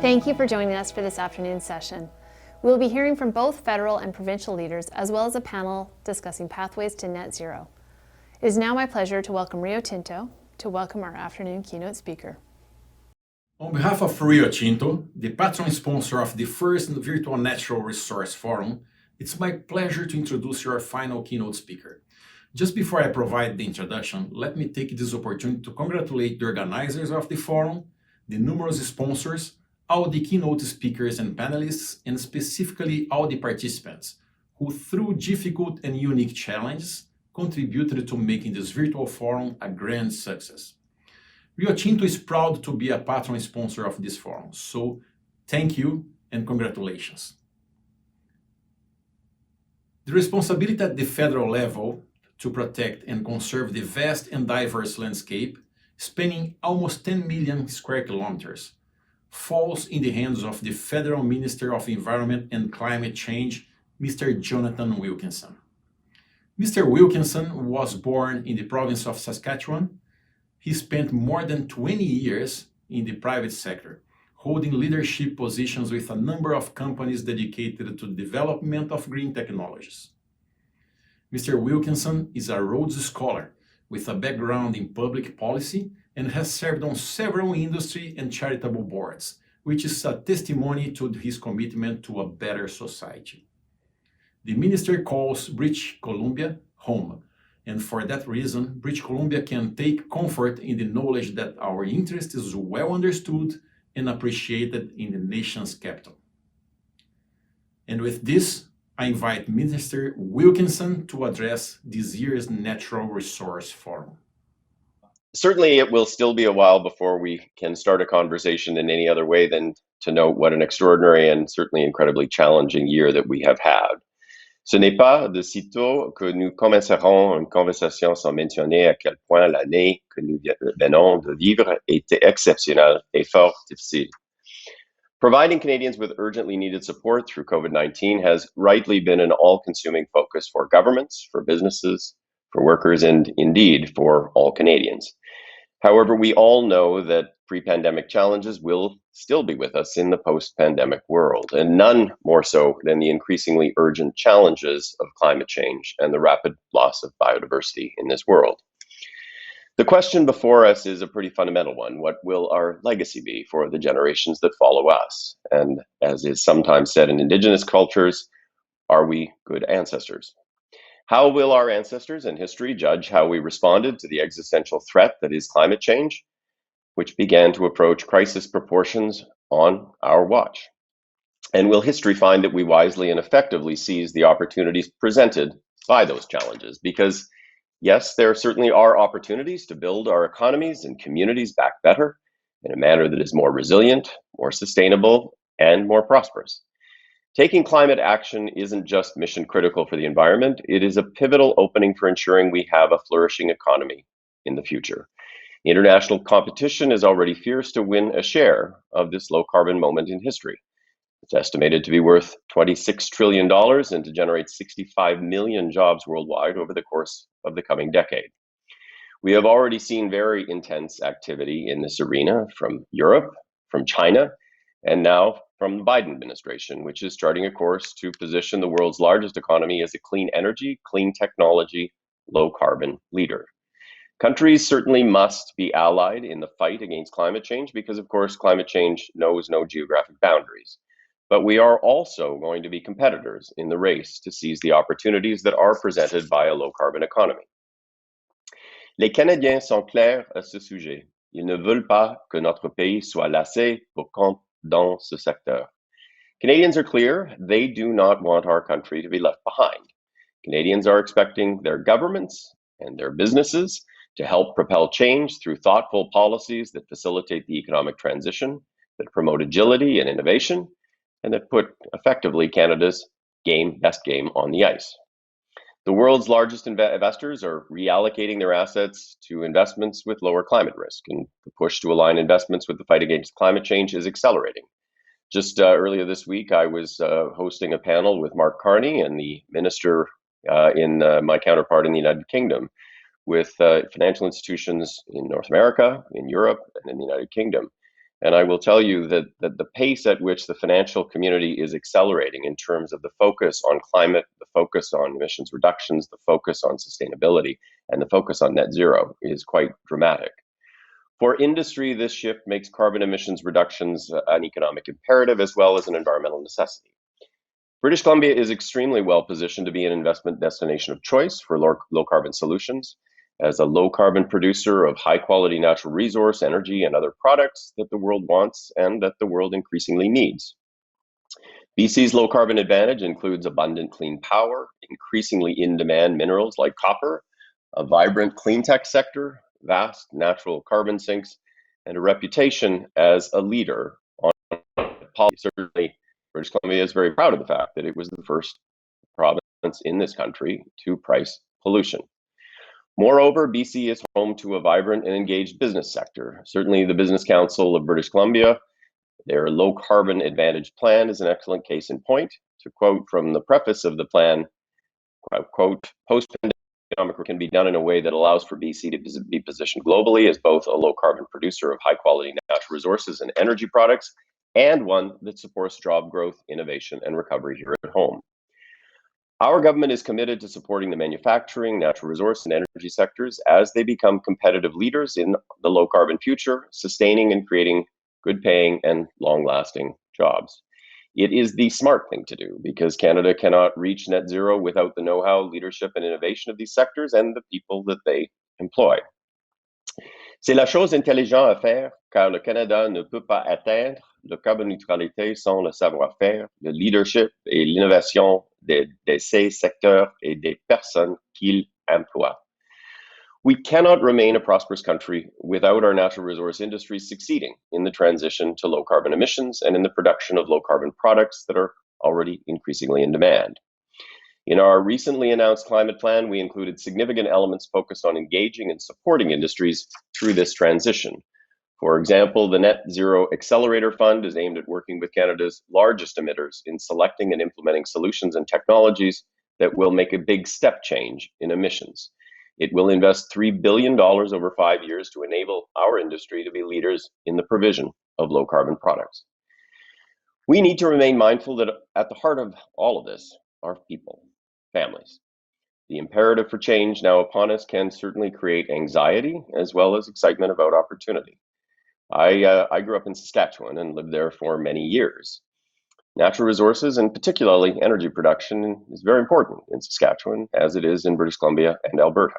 Thank you for joining us for this afternoon's session. We will be hearing from both federal and provincial leaders, as well as a panel discussing pathways to net zero. It is now my pleasure to welcome Rio Chinto to welcome our afternoon keynote speaker. On behalf of Rio Chinto, the patron sponsor of the first Virtual Natural Resource Forum, it's my pleasure to introduce your final keynote speaker. Just before I provide the introduction, let me take this opportunity to congratulate the organizers of the forum, the numerous sponsors, all the keynote speakers and panelists, and specifically all the participants who, through difficult and unique challenges, contributed to making this virtual forum a grand success. Rio Chinto is proud to be a patron sponsor of this forum, so thank you and congratulations. The responsibility at the federal level to protect and conserve the vast and diverse landscape, spanning almost 10 million square kilometers, falls in the hands of the Federal Minister of Environment and Climate Change, Mr. Jonathan Wilkinson. Mr. Wilkinson was born in the province of Saskatchewan. He spent more than 20 years in the private sector, holding leadership positions with a number of companies dedicated to the development of green technologies. Mr. Wilkinson is a Rhodes Scholar with a background in public policy and has served on several industry and charitable boards, which is a testimony to his commitment to a better society. The minister calls British Columbia home, and for that reason, British Columbia can take comfort in the knowledge that our interest is well understood and appreciated in the nation's capital. And with this, I invite Minister Wilkinson to address this year's Natural Resource Forum. Certainly, it will still be a while before we can start a conversation in any other way than to note what an extraordinary and certainly incredibly challenging year that we have had. Ce n'est pas de sitôt que nous commencerons une conversation sans mentionner à quel point l'année que nous venons de vivre était exceptionnelle et fort difficile. Providing Canadians with urgently needed support through COVID-19 has rightly been an all-consuming focus for governments, for businesses, for workers, and indeed for all Canadians. However, we all know that pre-pandemic challenges will still be with us in the post-pandemic world, and none more so than the increasingly urgent challenges of climate change and the rapid loss of biodiversity in this world. The question before us is a pretty fundamental one. What will our legacy be for the generations that follow us? And as is sometimes said in Indigenous cultures, are we good ancestors? How will our ancestors and history judge how we responded to the existential threat that is climate change, which began to approach crisis proportions on our watch? And will history find that we wisely and effectively seized the opportunities presented by those challenges? Because yes, there certainly are opportunities to build our economies and communities back better in a manner that is more resilient, more sustainable, and more prosperous. Taking climate action isn't just mission critical for the environment, it is a pivotal opening for ensuring we have a flourishing economy in the future. International competition is already fierce to win a share of this low carbon moment in history. It's estimated to be worth $26 trillion and to generate 65 million jobs worldwide over the course of the coming decade. We have already seen very intense activity in this arena from Europe, from China, and now from the Biden administration, which is charting a course to position the world's largest economy as a clean energy, clean technology, low carbon leader. Countries certainly must be allied in the fight against climate change because, of course, climate change knows no geographic boundaries. But we are also going to be competitors in the race to seize the opportunities that are presented by a low carbon economy. Les Canadiens sont clairs à ce sujet. Ils ne veulent pas que notre pays soit laissé pour compte dans ce secteur. Canadians are clear, they do not want our country to be left behind. Canadians are expecting their governments and their businesses to help propel change through thoughtful policies that facilitate the economic transition, that promote agility and innovation, and that put effectively Canada's best game on the ice. The world's largest investors are reallocating their assets to investments with lower climate risk, and the push to align investments with the fight against climate change is accelerating. Just earlier this week, I was hosting a panel with Mark Carney and the minister in my counterpart in the United Kingdom with financial institutions in North America, in Europe, and in the United Kingdom. And I will tell you that the pace at which the financial community is accelerating in terms of the focus on climate, the focus on emissions reductions, the focus on sustainability, and the focus on net zero is quite dramatic. For industry, this shift makes carbon emissions reductions an economic imperative as well as an environmental necessity. British Columbia is extremely well positioned to be an investment destination of choice for low carbon solutions. As a low carbon producer of high quality natural resource, energy, and other products that the world wants and that the world increasingly needs. BC's low carbon advantage includes abundant clean power, increasingly in demand minerals like copper, a vibrant clean tech sector, vast natural carbon sinks, and a reputation as a leader on policy. Certainly, British Columbia is very proud of the fact that it was the first province in this country to price pollution. Moreover, BC is home to a vibrant and engaged business sector. Certainly, the Business Council of British Columbia, their LowCarbon Advantage plan is an excellent case in point. To quote from the preface of the plan, quote, post-pandemic economic can be done in a way that allows for BC to be positioned globally as both a low-carbon producer of high-quality natural resources and energy products, and one that supports job growth, innovation, and recovery here at home. Our government is committed to supporting the manufacturing, natural resource, and energy sectors as they become competitive leaders in the low-carbon future, sustaining and creating good-paying and long-lasting jobs. It is the smart thing to do because Canada cannot reach net zero without the know-how, leadership, and innovation of these sectors and the people that they employ. C'est la chose intelligente à faire car le Canada ne peut pas atteindre la carboneutralité sans le savoir-faire, le leadership et l'innovation de ces secteurs et des personnes qu'ils emploient. We cannot remain a prosperous country without our natural resource industries succeeding in the transition to low carbon emissions and in the production of low carbon products that are already increasingly in demand. In our recently announced climate plan, we included significant elements focused on engaging and supporting industries through this transition. For example, the Net Zero Accelerator Fund is aimed at working with Canada's largest emitters in selecting and implementing solutions and technologies that will make a big step change in emissions. It will invest $3 billion over 5 years to enable our industry to be leaders in the provision of low carbon products. We need to remain mindful that at the heart of all of this are people, families. The imperative for change now upon us can certainly create anxiety as well as excitement about opportunity. I grew up in Saskatchewan and lived there for many years. Natural resources, and particularly energy production, is very important in Saskatchewan, as it is in British Columbia and Alberta.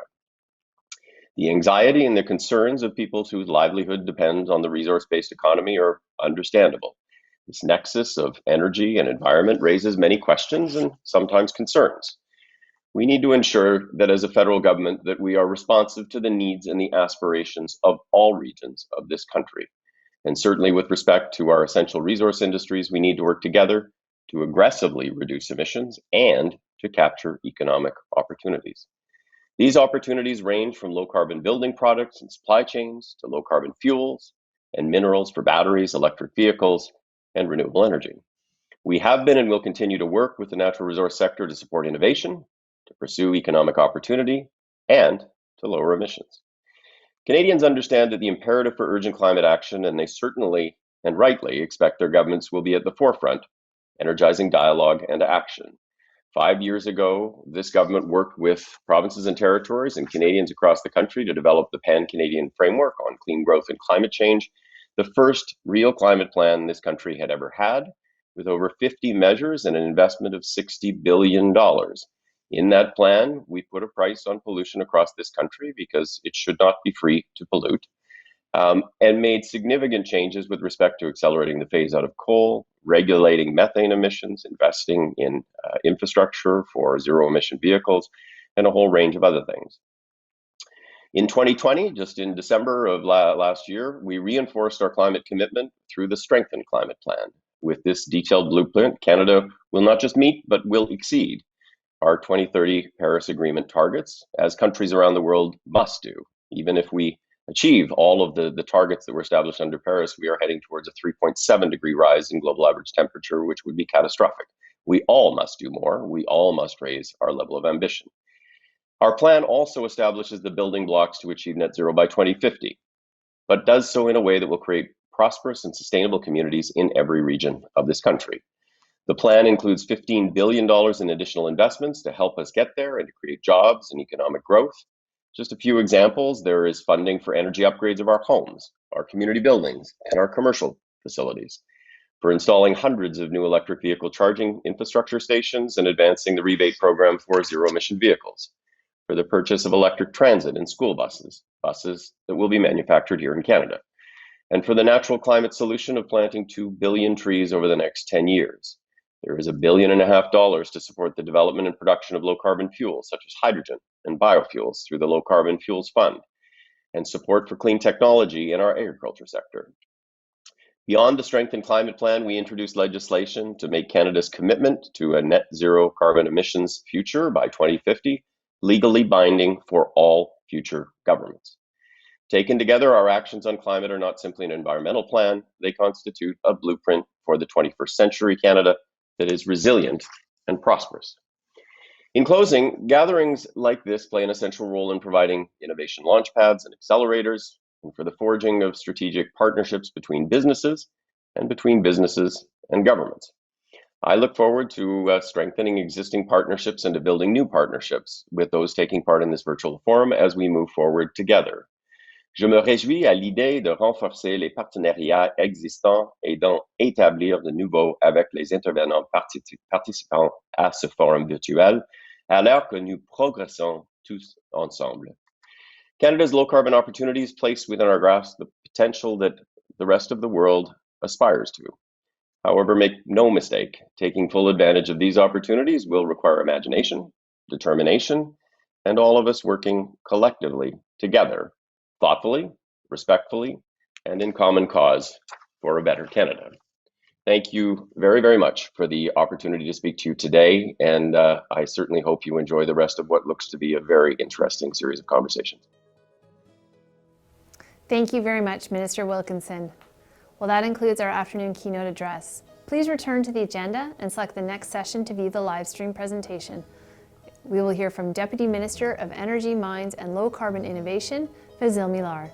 The anxiety and the concerns of people whose livelihood depends on the resource-based economy are understandable. This nexus of energy and environment raises many questions and sometimes concerns. We need to ensure that as a federal government that we are responsive to the needs and the aspirations of all regions of this country. And certainly with respect to our essential resource industries, we need to work together to aggressively reduce emissions and to capture economic opportunities. These opportunities range from low carbon building products and supply chains to low carbon fuels and minerals for batteries, electric vehicles, and renewable energy. We have been and will continue to work with the natural resource sector to support innovation, to pursue economic opportunity, and to lower emissions. Canadians understand that the imperative for urgent climate action, and they certainly and rightly expect their governments will be at the forefront, energizing dialogue and action. 5 years ago, this government worked with provinces and territories and Canadians across the country to develop the Pan-Canadian Framework on Clean Growth and Climate Change, the first real climate plan this country had ever had, with over 50 measures and an investment of $60 billion. In that plan, we put a price on pollution across this country because it should not be free to pollute, and made significant changes with respect to accelerating the phase out of coal, regulating methane emissions, investing in infrastructure for zero emission vehicles, and a whole range of other things. In 2020, just in December of last year, we reinforced our climate commitment through the Strengthened Climate Plan. With this detailed blueprint, Canada will not just meet, but will exceed our 2030 Paris Agreement targets, as countries around the world must do. Even if we achieve all of the targets that were established under Paris, we are heading towards a 3.7 degree rise in global average temperature, which would be catastrophic. We all must do more. We all must raise our level of ambition. Our plan also establishes the building blocks to achieve net zero by 2050, but does so in a way that will create prosperous and sustainable communities in every region of this country. The plan includes $15 billion in additional investments to help us get there and to create jobs and economic growth. Just a few examples: there is funding for energy upgrades of our homes, our community buildings, and our commercial facilities, for installing hundreds of new electric vehicle charging infrastructure stations and advancing the rebate program for zero-emission vehicles, for the purchase of electric transit and school buses that will be manufactured here in Canada, and for the natural climate solution of planting 2 billion trees over the next 10 years. There is $1.5 billion to support the development and production of low-carbon fuels, such as hydrogen and biofuels, through the Low Carbon Fuels Fund, and support for clean technology in our agriculture sector. Beyond the Strengthened Climate Plan, we introduced legislation to make Canada's commitment to a net zero carbon emissions future by 2050 legally binding for all future governments. Taken together, our actions on climate are not simply an environmental plan, they constitute a blueprint for the 21st century Canada that is resilient and prosperous. In closing, gatherings like this play an essential role in providing innovation launchpads and accelerators, and for the forging of strategic partnerships between businesses and governments. I look forward to strengthening existing partnerships and to building new partnerships with those taking part in this virtual forum as we move forward together. Je me réjouis à l'idée de renforcer les partenariats existants et d'en établir de nouveaux avec les intervenants participants à ce forum virtuel, alors que nous progressons tous ensemble. Canada's low-carbon opportunities place within our grasp the potential that the rest of the world aspires to. However, make no mistake, taking full advantage of these opportunities will require imagination, determination, and all of us working collectively together, thoughtfully, respectfully, and in common cause for a better Canada. Thank you very, very much for the opportunity to speak to you today, and I certainly hope you enjoy the rest of what looks to be a very interesting series of conversations. Thank you very much, Minister Wilkinson. Well, that includes our afternoon keynote address. Please return to the agenda and select the next session to view the live stream presentation. We will hear from Deputy Minister of Energy, Mines and Low Carbon Innovation, Fazil Millar.